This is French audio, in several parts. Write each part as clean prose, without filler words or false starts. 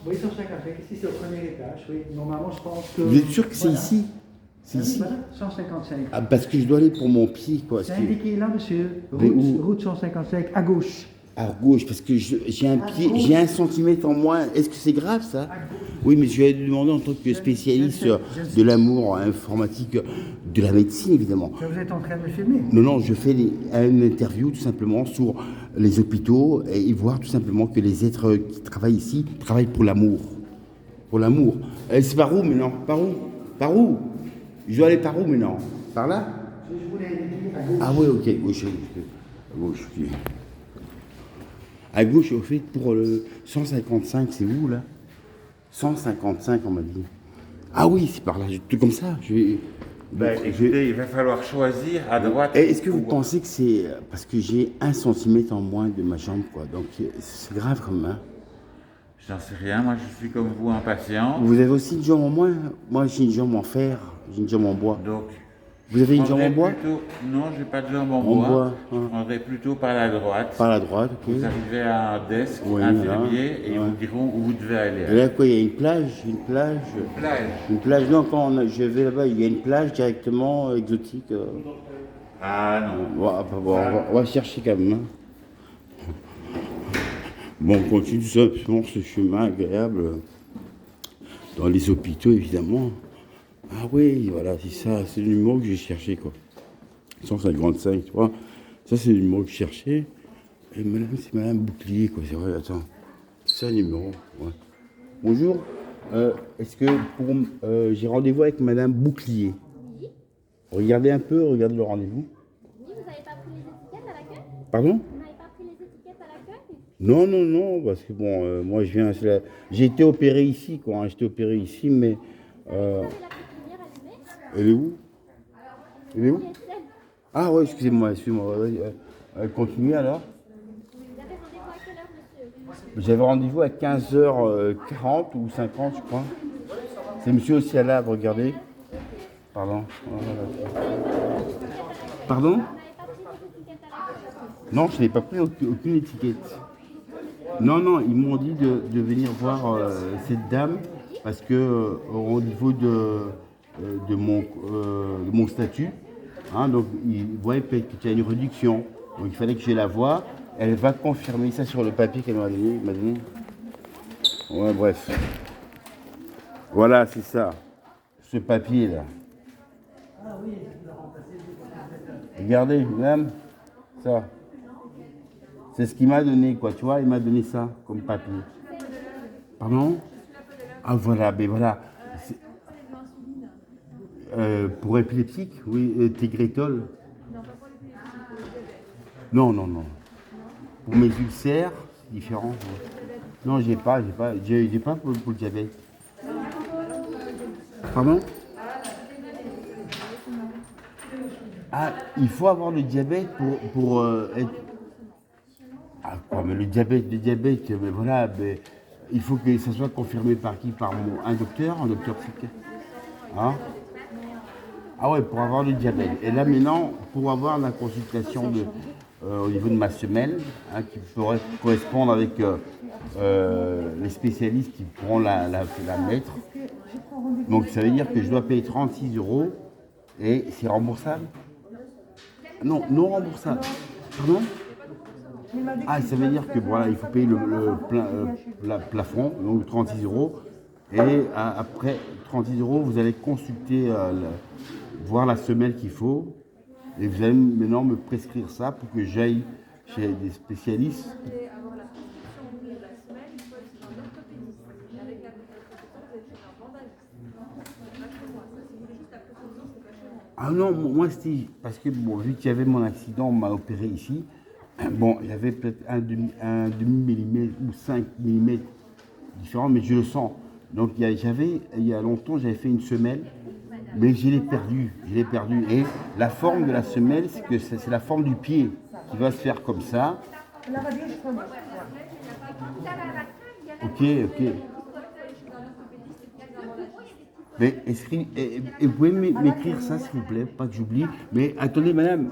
Oui, 155, ici c'est au premier étage, oui. Normalement, je pense que... Vous êtes sûr que c'est voilà. ici? C'est ici? Voilà, 155. Ah, parce que je dois aller pour mon pied, quoi. C'est indiqué là, monsieur. Mais où? Route 155, à gauche. À gauche, parce que j'ai un pied, gauche. j'ai 1 centimètre en moins. Est-ce que c'est grave, ça? À gauche. Oui, mais je vais lui demander en tant que spécialiste je sais. de l'amour informatique, de la médecine, évidemment. Vous êtes en train de me filmer? Non, non, je fais une interview tout simplement sur les hôpitaux et voir tout simplement que les êtres qui travaillent ici travaillent pour l'amour. Pour l'amour. C'est par où maintenant? Par où? Par où? Je dois aller par où maintenant? Par là? Je voulais indiquer à gauche. Ah oui, ok. Oui, à gauche, ok. À gauche, au fait, pour le 155, c'est où là? 155, on m'a dit. Ah oui, c'est par là, tout comme ça. Écoutez, il va falloir choisir à droite. Est-ce que vous pensez que c'est parce que j'ai 1 centimètre en moins de ma jambe, quoi? Donc c'est grave comme ça. J'en sais rien, moi je suis comme vous impatient. Vous avez aussi une jambe en moins? Moi j'ai une jambe en fer, j'ai une jambe en bois. Donc, Vous avez une jambe en bois? Non, j'ai pas de jambe en En bois. bois, Je prendrais plutôt par la droite. Par la droite, ok. Vous arrivez à un desk Oui, infirmier voilà. et ils vous diront où vous devez aller. Et là quoi, il y a une plage, Plage. une plage. Non, je vais là-bas, il y a une plage directement exotique. Ah non. On va chercher quand même. Hein. Bon, on continue tout simplement ce chemin agréable dans les hôpitaux, évidemment. Ah oui, voilà, c'est ça, c'est le numéro que j'ai cherché, quoi. 155, tu vois. Ça, c'est le numéro que je cherchais. Et madame, c'est madame Bouclier, quoi, c'est vrai, attends. C'est ça le numéro, ouais. Bonjour, est-ce que j'ai rendez-vous avec madame Bouclier? Oui. Regardez un peu, regardez le rendez-vous. Oui, vous n'avez pas pris les étiquettes à l'accueil? Pardon? Vous n'avez pas pris les étiquettes à l'accueil? Non, non, non, parce que bon, moi je viens, j'ai été opéré ici, quoi, hein, j'étais opéré ici, mais... Vous avez la pépinière allumée? Elle est où? Elle est où? ISL. Ah ouais, excusez-moi, continuez alors. Vous avez rendez-vous à quelle heure, monsieur? J'avais rendez-vous à 15h40 ou 50, je crois. C'est monsieur aussi à l'arbre, regardez. Pardon. Pardon? Vous n'avez pas pris les étiquettes à l'accueil? Non, je n'ai pas pris aucune étiquette. Non, non, ils m'ont dit de venir voir cette dame parce que au niveau de mon statut, hein, donc ils voyaient qu'il y a une réduction. Donc il fallait que je la voie. Elle va confirmer ça sur le papier qu'elle m'a donné. Ouais, bref. Voilà, c'est ça. Ce papier-là. Regardez, madame, ça. C'est ce qu'il m'a donné, quoi, tu vois, il m'a donné ça comme papier. Pardon? Ah, voilà, ben voilà. Pour épileptique, oui, Tegretol. Non, non, non. Pour mes ulcères, c'est différent. Non, j'ai pas pour le diabète. Pardon? Ah, il faut avoir le diabète pour être... Ah quoi, mais le diabète, mais voilà, mais il faut que ça soit confirmé par qui? Par un docteur psychiatre. Hein? Ah ouais, pour avoir le diabète. Et là maintenant, pour avoir la consultation au niveau de ma semelle, hein, qui pourrait correspondre avec les spécialistes qui pourront la mettre. Donc ça veut dire que je dois payer 36 € et c'est remboursable? Non, non remboursable. Pardon? Ah, ça veut dire que voilà, il faut payer le plafond, donc 36 €. Et après 36 €, vous allez consulter, voir la semelle qu'il faut. Et vous allez maintenant me prescrire ça pour que j'aille chez des spécialistes. Ah non, moi c'était parce que bon, vu qu'il y avait mon accident, on m'a opéré ici. Bon, il y avait peut-être un demi-millimètre ou 5 millimètres différents, mais je le sens. Donc il y a longtemps, j'avais fait une semelle, mais je l'ai perdue. Et la forme de la semelle, c'est la forme du pied qui va se faire comme ça. Ok. Mais vous pouvez m'écrire ça, s'il vous plaît, pas que j'oublie. Mais attendez, madame,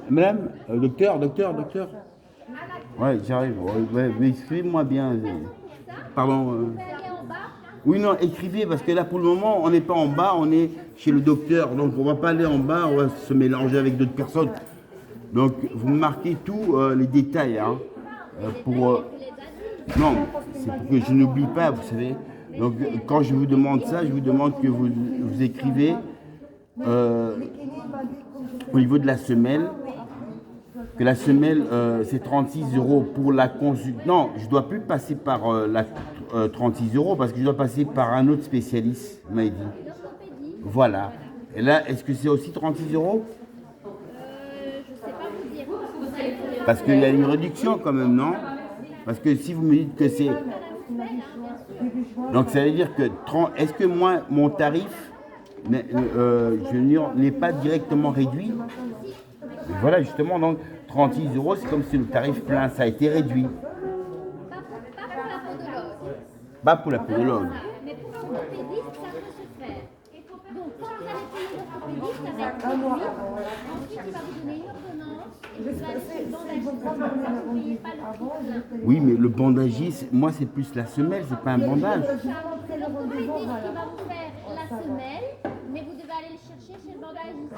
docteur. Ouais, j'arrive. Ouais, mais écrivez-moi bien. Pardon. Oui, non, écrivez, parce que là, pour le moment, on n'est pas en bas, on est chez le docteur. Donc, on ne va pas aller en bas, on va se mélanger avec d'autres personnes. Donc, vous marquez tous les détails. Hein, non, c'est pour que je n'oublie pas, vous savez. Donc, quand je vous demande ça, je vous demande que vous écrivez au niveau de la semelle, que la semelle, c'est 36 € pour la consultation. Non, je ne dois plus passer par 36 € parce que je dois passer par un autre spécialiste, m'a dit. Voilà. Et là, est-ce que c'est aussi 36 €? Je ne sais pas vous dire. Parce qu'il y a une réduction quand même, non? Parce que si vous me dites que c'est... Donc ça veut dire que... Est-ce que moi, mon tarif, n'est pas directement réduit? Et voilà, justement, donc 36 €, c'est comme si le tarif plein, ça a été réduit. Pas pour la podologue. Mais pour l'orthopédiste, ça peut se faire. Donc, quand vous allez payer l'orthopédiste avec lui, ensuite il va vous donner une ordonnance et vous allez chez le bandagiste. Vous ne payez pas le prix plein. Oui, mais le bandagiste, moi, c'est plus la semelle, c'est pas un bandage. L'orthopédiste, il va vous faire la semelle, mais vous devez aller le chercher chez le bandagiste.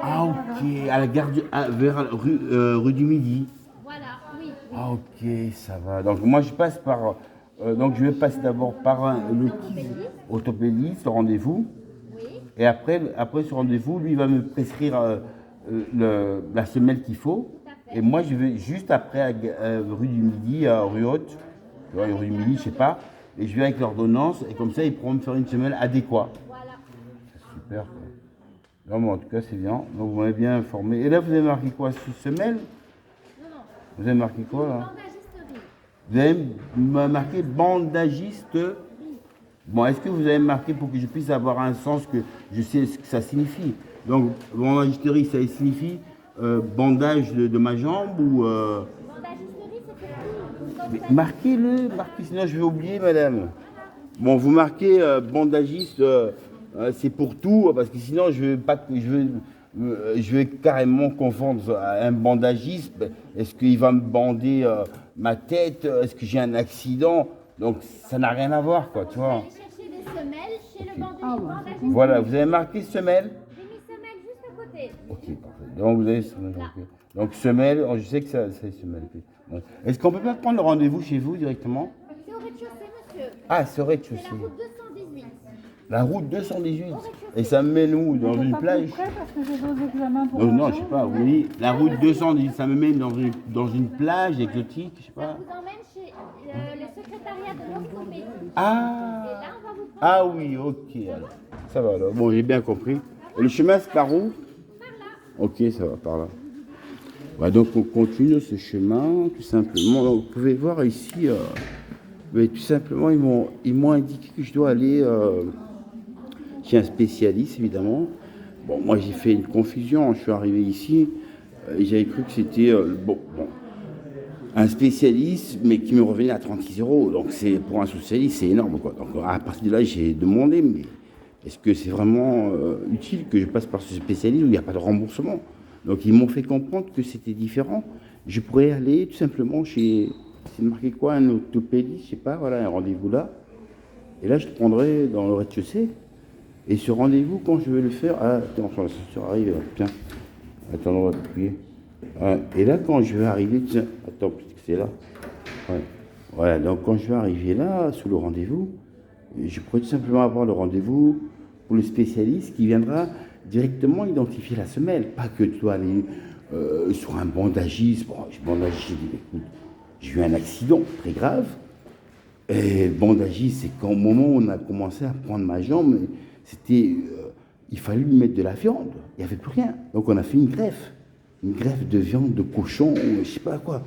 Ah, ok, à la gare vers rue du Midi. Voilà, oui. Ah, ok, ça va. Donc, moi, je passe par... donc, je vais passer d'abord par le orthopédiste, le rendez-vous. Oui. Et après ce rendez-vous, lui, il va me prescrire la semelle qu'il faut. Et moi, je vais juste après à rue du Midi, à rue Haute, rue du Midi, je sais pas. Et je viens avec l'ordonnance. Et comme ça, ils pourront me faire une semelle adéquate. Voilà. C'est super, quoi. Non, mais en tout cas, c'est bien. Donc, vous m'avez bien informé. Et là, vous avez marqué quoi? Semelle? Non. Vous avez marqué quoi, là? Bandagisterie. Vous avez marqué bandagiste. Bon, est-ce que vous avez marqué pour que je puisse avoir un sens que je sais ce que ça signifie? Donc, bandagisterie, ça signifie bandage de ma jambe ou... Bandagisterie, c'est pour tout. Marquez-le, sinon je vais oublier, madame. Bon, vous marquez bandagiste, c'est pour tout, parce que sinon je vais carrément confondre un bandagiste. Est-ce qu'il va me bander ma tête? Est-ce que j'ai un accident? Donc ça n'a rien à voir, quoi, tu vois. Allez chercher des semelles chez le bandagiste. Voilà, vous avez marqué semelle? J'ai mis semelle juste à côté. Ok, parfait. Donc vous avez semelle. Ok. Donc semelle, je sais que c'est semelle. Ouais. Est-ce qu'on peut pas prendre le rendez-vous chez vous directement? C'est au rez-de-chaussée, monsieur. Ah, c'est au rez-de-chaussée. C'est la route 218. La route 218. Et ça me met où? Dans une plage? Non, je sais pas, oui. La route 218, ça me met dans une plage exotique, je sais Ça pas. vous emmène chez le secrétariat de l'orthopédie. Ah, Et là, on va vous prendre ah oui, ok. Alors. Ça va alors. Bon, j'ai bien compris. Et le chemin, c'est par où? par là. Ok, ça va par là. Ouais, donc on continue ce chemin, tout simplement. Donc, vous pouvez voir ici, mais tout simplement, ils m'ont indiqué que je dois aller chez un spécialiste, évidemment. Bon, moi j'ai fait une confusion, je suis arrivé ici, et j'avais cru que c'était un spécialiste, mais qui me revenait à 36 €. Donc c'est pour un spécialiste, c'est énorme, quoi. Donc à partir de là, j'ai demandé, mais est-ce que c'est vraiment utile que je passe par ce spécialiste où il n'y a pas de remboursement? Donc ils m'ont fait comprendre que c'était différent. Je pourrais aller tout simplement chez, c'est marqué quoi, un orthopédiste, je sais pas, voilà, un rendez-vous là. Et là, je le prendrai dans le rez-de-chaussée. Et ce rendez-vous, quand je vais le faire, ah, attends, l'ascenseur arrive, tiens, attends, on va appuyer. Et là, quand je vais arriver, tiens, attends, peut-être que c'est là. Ouais. Voilà, donc quand je vais arriver là, sous le rendez-vous, je pourrais tout simplement avoir le rendez-vous pour le spécialiste qui viendra directement identifier la semelle. Pas que tu dois aller sur un bandagiste. Bon, je bandagiste, écoute, j'ai eu un accident très grave. Et le bandagiste, c'est qu'au moment où on a commencé à prendre ma jambe, c'était, il fallait lui mettre de la viande. Il n'y avait plus rien. Donc on a fait une greffe de viande, de cochon, je sais pas quoi.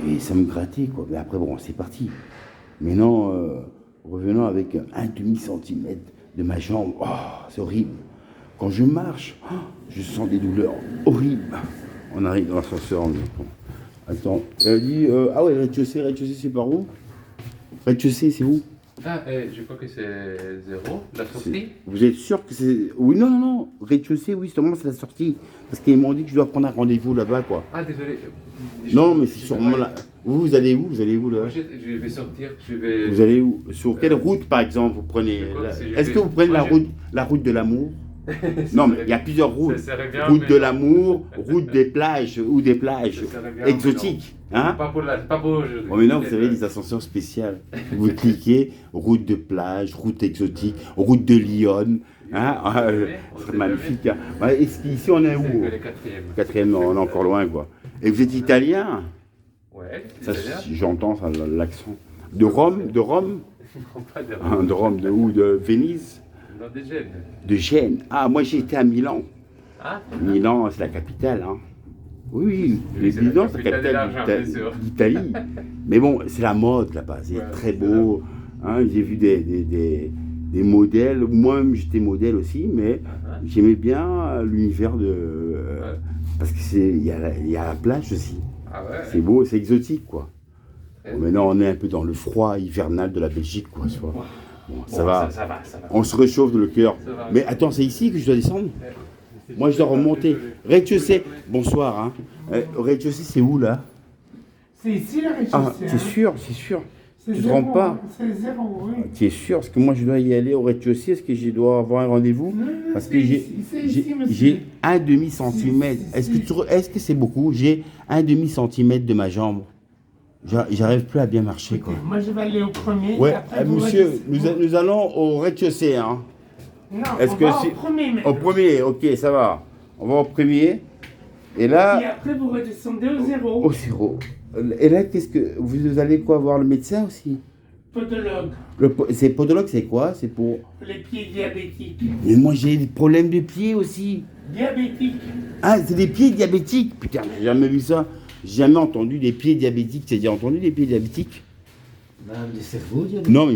Et ça me grattait, quoi. Mais après, bon, c'est parti. Mais non, revenons avec un demi-centimètre de ma jambe. Oh, c'est horrible. Quand je marche, je sens des douleurs horribles. On arrive dans l'ascenseur, on dit, bon. Attends, elle dit, ah ouais, rez-de-chaussée, c'est par où? Rez-de-chaussée, c'est où? Ah, je crois que c'est 0, la sortie. Vous êtes sûr que c'est... Oui, non, rez-de-chaussée, oui, sûrement c'est la sortie. Parce qu'ils m'ont dit que je dois prendre un rendez-vous là-bas, quoi. Ah, désolé. Non, mais c'est sûrement là. Vous allez où? Vous allez où là? Moi, je vais sortir, je vais. Vous allez où? Sur quelle route par exemple vous prenez? Est-ce que vous prenez la route de l'amour? Non, mais il y a plusieurs routes. Route de l'amour, route des plages ou des plages exotiques. Hein? Pas pour aujourd'hui. Bon, maintenant, vous avez des ascenseurs spéciales. Vous cliquez, route de plage, route exotique, route de Lyon. Hein? C'est magnifique. Hein? Ouais, ici, on est où? C'est le quatrième. Quatrième, on est encore loin, quoi. Et vous êtes italien? Ouais, Ça, italien. j'entends ça, l'accent. De Rome? De Rome? Non, pas de Hein, de Rome, de où? De Venise? Non, de Gênes. De Gênes. Ah, moi, j'ai été à Milan. Ah, Milan, c'est la capitale. Hein. Oui, Oui, c'est Milan, la c'est la capitale de l'argent, capitale bien sûr. d'Italie. Mais bon, c'est la mode là-bas, c'est Ouais, très c'est beau. Hein, j'ai vu des modèles. Moi-même, j'étais modèle aussi, mais j'aimais bien l'univers de. Parce que il y a la plage aussi. Ah ouais. C'est beau, c'est exotique, quoi. Ouais. Bon, maintenant, on est un peu dans le froid hivernal de la Belgique, quoi. Tu vois. Bon, ça Bon, va. Ça va. On se réchauffe le cœur. Ça va. Mais attends, c'est ici que je dois descendre? Moi, je dois remonter. Rez-de-chaussée. Bonsoir. Hein. Rez-de-chaussée, c'est où, là? C'est ici la rez-de-chaussée. Ah, c'est sûr, c'est sûr. C'est Tu te zéro, rends pas? C'est zéro, oui. Tu es sûr? Parce que moi, je dois y aller au rez-de-chaussée. Est-ce que je dois avoir un rendez-vous? Non, Parce c'est que ici, c'est ici, monsieur. j'ai un demi-centimètre. Est-ce que c'est beaucoup? J'ai un demi-centimètre de ma jambe. J'arrive plus à bien marcher, quoi. Moi, je vais aller au premier. Ouais, après, vous monsieur, restez- nous allons au rez-de-chaussée, hein. Non, Est-ce on que va c'est- au premier maintenant. Au premier, ok, ça va. On va au premier. Et Et là, après, vous redescendez au zéro. au zéro. Et là, qu'est-ce que. Vous allez quoi, voir le médecin aussi? Podologue. C'est podologue, c'est quoi? C'est pour. Les pieds diabétiques. Mais moi, j'ai des problèmes de pieds aussi. Diabétiques. Ah, c'est des pieds diabétiques. Putain, j'ai jamais vu ça. J'ai jamais entendu des pieds diabétiques. Tu as déjà entendu des pieds diabétiques? Des cerveaux, diabète. Non, mais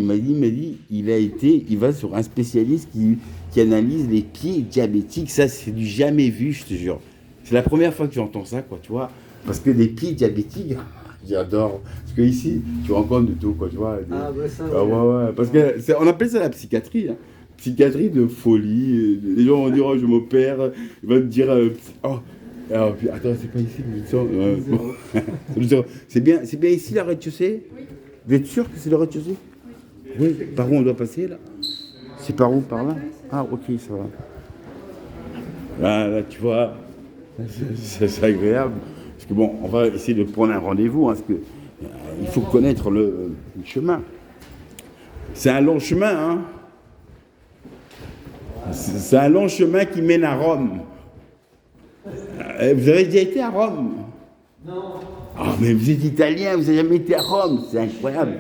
il va sur un spécialiste qui analyse les pieds diabétiques. Ça, c'est du jamais vu, je te jure. C'est la première fois que j'entends ça, quoi, tu vois. Parce que les pieds diabétiques, j'adore. Parce que ici, tu rencontres de tout, quoi, tu vois. Ah, bah ça, Ah, ouais. Parce que on appelle ça la psychiatrie. Hein. Psychiatrie de folie. Les gens vont dire, oh, je m'opère. Ils vont te dire, oh. Alors, puis, attends, c'est pas ici, le zéro. Le zéro. C'est bien ici, la rez-de-chaussée? Oui. Vous êtes sûr que c'est le rez-de-chaussée? Oui. Par où on doit passer, là? C'est par où? Par là? Ah, ok, ça va. Là, tu vois, c'est agréable. Parce que bon, on va essayer de prendre un rendez-vous, hein, parce que il faut connaître le chemin. C'est un long chemin, hein. C'est un long chemin qui mène à Rome. Vous avez déjà été à Rome? Non. Ah, mais vous êtes italien, vous n'avez jamais été à Rome, c'est incroyable.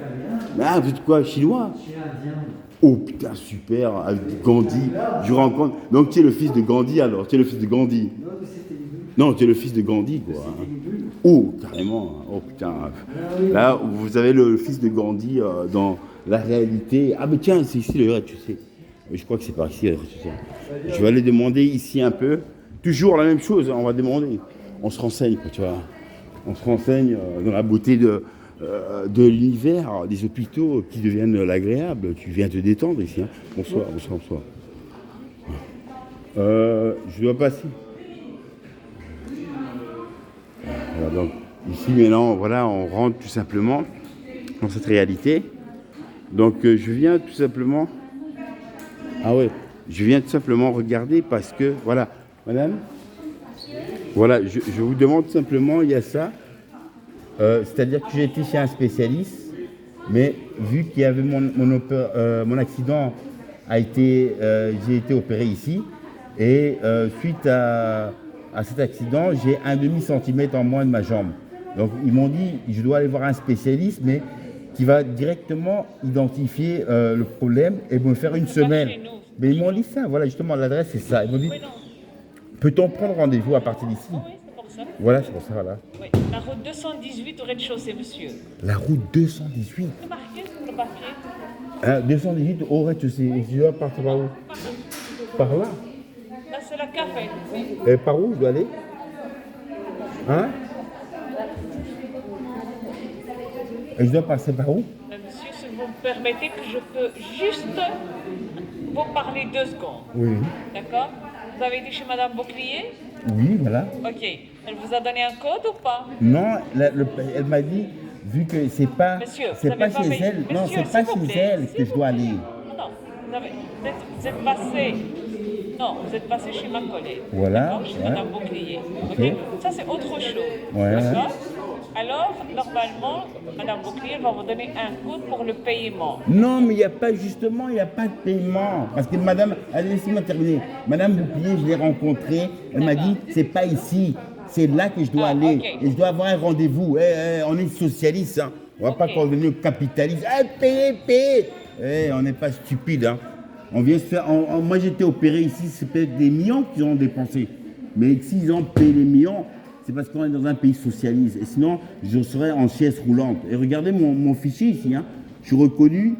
Ah, vous êtes quoi, chinois? Je suis indien. Oh putain, super, avec Gandhi. Je rencontre. Donc tu es le fils de Gandhi alors, tu es le fils de Gandhi. Non, mais c'était les bulles. Non, tu es le fils de Gandhi, quoi. C'était les bulles. Oh, carrément. Oh putain. Là, vous avez le fils de Gandhi dans la réalité. Ah, mais tiens, c'est ici le rez-de-chaussée. Je crois que c'est par ici le rez-de-chaussée. Je vais aller demander ici un peu. Toujours la même chose, hein, on va demander. On se renseigne, quoi, tu vois. On se renseigne dans la beauté de l'univers, des hôpitaux qui deviennent l'agréable. Tu viens te détendre ici. Hein. Bonsoir. Je dois passer. Voilà, donc, ici, maintenant, voilà, on rentre tout simplement dans cette réalité. Donc, je viens tout simplement... Ah ouais, je viens tout simplement regarder parce que, voilà, madame, voilà, je vous demande tout simplement, il y a ça. C'est-à-dire que j'ai été chez un spécialiste, mais vu qu'il y avait mon accident j'ai été opéré ici, et suite à cet accident, j'ai un demi-centimètre en moins de ma jambe. Donc ils m'ont dit, je dois aller voir un spécialiste, mais qui va directement identifier le problème et me faire une semelle. Mais ils m'ont dit ça, voilà, justement, l'adresse c'est ça. Ils m'ont dit, peut-on prendre rendez-vous à partir d'ici? Oui, c'est pour ça. Voilà, c'est pour ça, voilà. Oui. La route 218 au rez-de-chaussée, monsieur. La route 218. C'est marqué sur le papier. Hein, 218 au rez-de-chaussée. Et je dois partir par où? Par là. Là, c'est le café. Oui. Et par où je dois aller? Hein? Et je dois passer par où? Monsieur, si vous me permettez que je peux juste vous parler 2 secondes. Oui. D'accord? Vous avez été chez Madame Bouclier? Oui, voilà. Ok. Elle vous a donné un code ou pas? Non, elle m'a dit, vu que c'est pas Monsieur, c'est vous pas avez pas chez payé. elle, non, Monsieur, c'est pas s'il vous chez plaît, elle que je dois aller. Non, vous êtes passé. Non, vous êtes passé chez ma collègue. Voilà, D'accord, chez ouais. Madame Bouclier. Ok. Ok. Ça, c'est autre chose. Ouais, D'accord. Alors, normalement, Madame Bouclier va vous donner un code pour le paiement. Non, mais il n'y a pas de paiement. Parce que madame, allez, laissez-moi terminer. Madame Bouclier, je l'ai rencontrée, elle m'a dit, c'est pas ici, c'est là que je dois aller. ok. Et je dois avoir un rendez-vous. On est socialiste, hein. On va pas Ok. devenir capitaliste. Payez. On n'est pas stupide, hein. On vient se faire. Moi, j'étais opéré ici, c'est peut-être des millions qu'ils ont dépensé. Mais s'ils ont payé les millions, c'est parce qu'on est dans un pays socialiste. Et sinon, je serais en chaise roulante. Et regardez mon fichier ici, hein. Je suis reconnu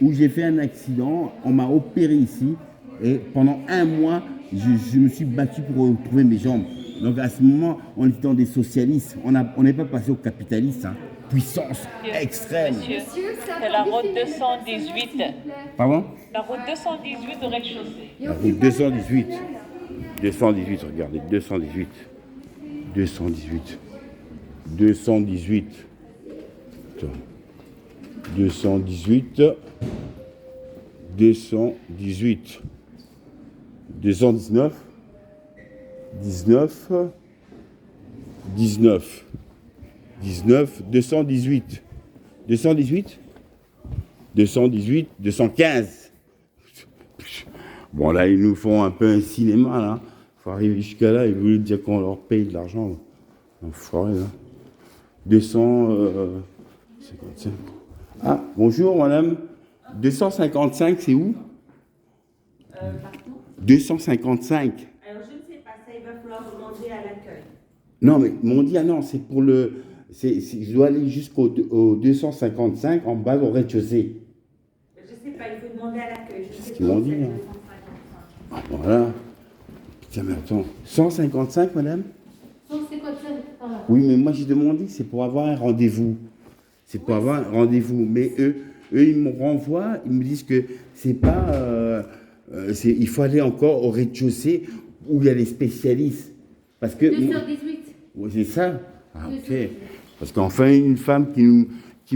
où j'ai fait un accident, on m'a opéré ici. Et pendant 1 mois, je me suis battu pour retrouver mes jambes. Donc à ce moment, on était dans des socialistes. On n'est pas passé au capitalisme, hein. Puissance extrême. Monsieur, c'est la route 218. Pardon? La route 218 au rez-de-chaussée. La route 218. 218, regardez, 218. 218. 218. Attends. 218. 218. 219. 19. 19. 19. 218. 218. 218. 215. Bon, là, ils nous font un peu un cinéma, là. Il faut arriver jusqu'à là, ils voulaient dire qu'on leur paye de l'argent. Enfoiré, là. 255. Ah, bonjour, madame. 255, c'est où 255. Alors, je ne sais pas, ça, il va falloir demander à l'accueil. Non, mais m'ont dit, ah non, c'est pour le... je dois aller jusqu'au 255 en bas au rez-de-chaussée. Je ne sais pas, il faut demander à l'accueil. C'est ce qu'ils m'ont dit. Hein. Ah, voilà. Tiens, mais attends. 155, madame 155, voilà. Oui, mais moi j'ai demandé, c'est pour avoir un rendez-vous. C'est pour avoir un rendez-vous. Mais eux, ils me renvoient, ils me disent que c'est pas... il faut aller encore au rez-de-chaussée où il y a les spécialistes. Parce que... 218. Oui, c'est ça. Ah, ok. Parce qu'enfin, une femme qui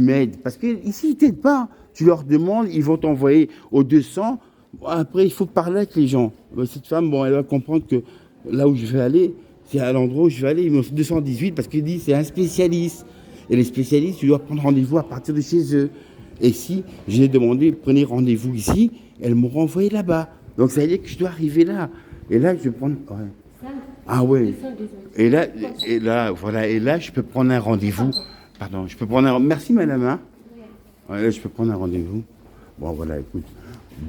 m'aide. Parce qu'ici, ils ne t'aident pas. Tu leur demandes, ils vont t'envoyer au 200. Après, il faut parler avec les gens. Cette femme, bon, elle va comprendre que là où je vais aller, c'est à l'endroit où je vais aller. Ils m'ont 218 parce qu'ils disent c'est un spécialiste. Et les spécialistes, tu dois prendre rendez-vous à partir de chez eux. Et si j'ai demandé, prenez rendez-vous ici, elles m'ont renvoyé là-bas. Donc ça veut dire que je dois arriver là. Et là, je vais prendre... Ouais. Ah ouais. Et là, voilà. Et là, je peux prendre un rendez-vous. Pardon, je peux prendre un... Merci, madame. Hein. Ouais, là, je peux prendre un rendez-vous. Bon, voilà, écoute.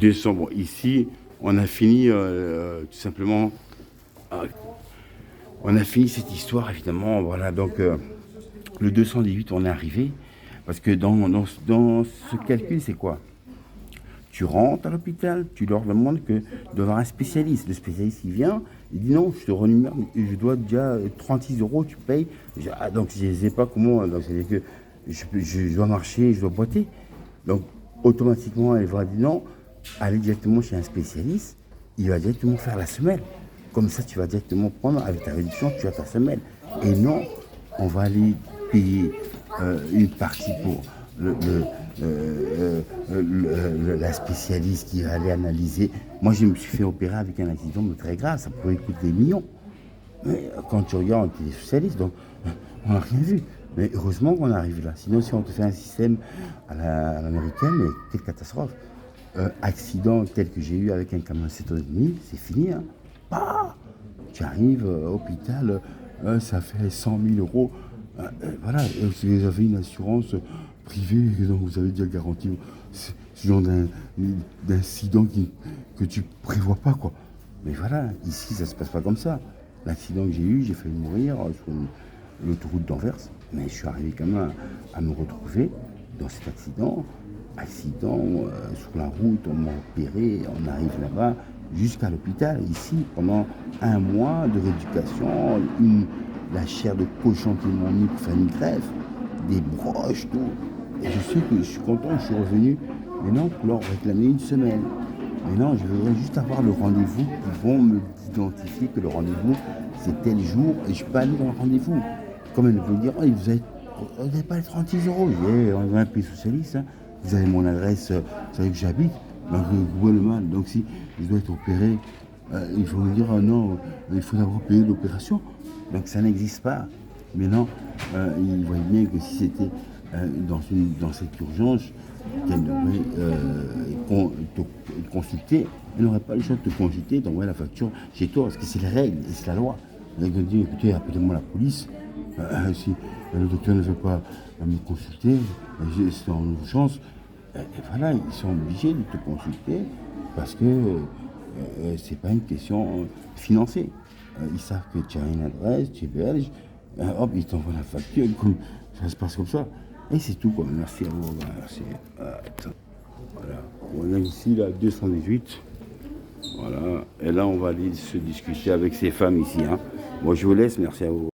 200. Bon, ici, on a fini tout simplement... on a fini cette histoire, évidemment. Voilà, donc, le 218, on est arrivé. Parce que dans ce calcul, c'est quoi? Tu rentres à l'hôpital, tu leur demandes d'avoir un spécialiste. Le spécialiste, il vient, il dit non, je te renumère, je dois déjà 36 €, tu payes. Donc, je ne sais pas comment, donc c'est-à-dire que je dois marcher, je dois boiter. Donc, automatiquement, elle va dire non, allez directement chez un spécialiste, il va directement faire la semelle. Comme ça, tu vas directement prendre, avec ta réduction, tu as ta semelle. Et non, on va aller payer une partie pour la spécialiste qui va aller analyser. Moi, je me suis fait opérer avec un accident mais très grave, ça pouvait coûter des millions. Mais quand tu regardes, tu es spécialiste, donc on n'a rien vu. Mais heureusement qu'on arrive là. Sinon, si on te fait un système à l'américaine, mais quelle catastrophe. Accident tel que j'ai eu avec un camion 7,5, c'est fini. Hein. Bah, tu arrives à l'hôpital, ça fait 100 000 €. Voilà, si vous avez une assurance privée, donc vous avez déjà garanti ce genre d'incident que tu prévois pas, quoi. Mais voilà, ici, ça se passe pas comme ça. L'accident que j'ai eu, j'ai failli mourir sur l'autoroute d'Anvers, mais je suis arrivé quand même à me retrouver dans cet accident. Sur la route, on m'a opéré, on arrive là-bas, jusqu'à l'hôpital, ici, pendant 1 mois de rééducation, la chair de cochon qu'ils m'ont mis pour faire une greffe, des broches, tout. Et je sais que je suis content, je suis revenu, mais non, pour leur réclamer une semaine. Mais non, je voudrais juste avoir le rendez-vous, ils vont me identifier que le rendez-vous, c'est tel jour, et je peux aller dans le rendez-vous. Comme elle veut dire, oh, vous êtes Vous n'avez pas les 36 euros. Je dis, on est dans un pays socialiste. Hein. Vous avez mon adresse, vous savez que j'habite. Donc, vous voyez le mal. Donc, si je dois être opéré, il faut me dire, non, il faut d'abord payer l'opération. Donc, ça n'existe pas. Mais non, il voyait bien que si c'était dans cette urgence, qu'elle devrait te consulter, elle n'aurait pas le choix de te consulter, d'envoyer la facture chez toi, parce que c'est les règles et c'est la loi. Elle a dit, écoutez, appelez-moi la police. Si le docteur ne veut pas me consulter, c'est en urgence. Et voilà, ils sont obligés de te consulter parce que c'est pas une question financière. Ils savent que tu as une adresse, tu es belge, hop, ils t'envoient la facture, comme, ça se passe comme ça. Et c'est tout, quoi. Merci à vous. Merci. Voilà. On a ici la 218. Voilà. Et là, on va aller se discuter avec ces femmes ici. Hein. Bon, je vous laisse. Merci à vous.